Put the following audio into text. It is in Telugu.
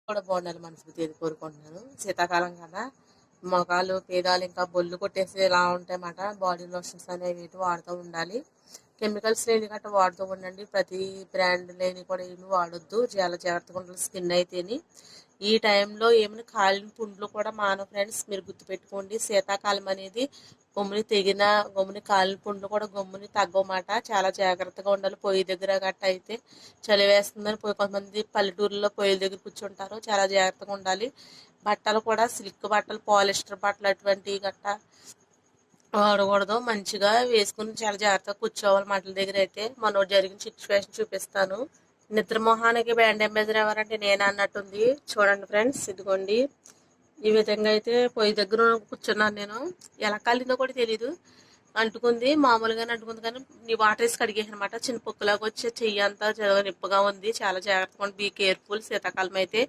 కూడా బాగుండాలి మనస్ఫూర్తిగా కోరుకుంటున్నాను. శీతాకాలం కదా! మొఖాలు, పేదాలు ఇంకా బొల్లు కొట్టేసేలా ఉంటాయన్నమాట. బాడీ లోషన్స్ అనేవి ఇటు వాడుతూ ఉండాలి. కెమికల్స్ లేని గట్రా వాడుతూ ఉండండి. ప్రతి బ్రాండ్ లేని కూడా ఏమి వాడొద్దు. చాలా జాగ్రత్తగా ఉండాలి స్కిన్ అయితేని. ఈ టైంలో ఏమైనా కాలిన పుండ్లు కూడా మానవు ఫ్రెండ్స్. మీరు గుర్తుపెట్టుకోండి. శీతాకాలం అనేది గమ్ముని తెగిన గమ్ముని కాలిన పుండ్లు కూడా గమ్ముని తగ్గమాట. చాలా జాగ్రత్తగా ఉండాలి. పొయ్యి దగ్గర గట్ట అయితే చలి వేస్తుందని కొంతమంది పల్లెటూరులో పొయ్యిల దగ్గర కూర్చుంటారు. చాలా జాగ్రత్తగా ఉండాలి. బట్టలు కూడా సిల్క్ బట్టలు, పాలిస్టర్ బట్టలు అటువంటివి గట్ట వాడకూడదు. మంచిగా వేసుకుని చాలా జాగ్రత్తగా కూర్చోవాలి మంటల దగ్గర అయితే. మొన్న జరిగిన సిచ్యువేషన్ చూపిస్తాను. నిద్ర మొహానికి బ్యాండ్ అంబాసిడర్ ఎవరంటే నేను అన్నట్టుంది. చూడండి ఫ్రెండ్స్, ఇదిగోండి. ఈ విధంగా అయితే పొయ్యి దగ్గర కూర్చున్నాను నేను. ఎలా కాలిందో కూడా తెలీదు. అంటుకుంది, మామూలుగానే అంటుకుంది, కానీ నీ వాటర్ వేసి కడిగేసాను అనమాట. చిన్న పొక్కులాగా వచ్చి చెయ్యి అంతా నిప్పుగా ఉంది. చాలా జాగ్రత్తగా ఉండి బీ కేర్ఫుల్. శీతాకాలం అయితే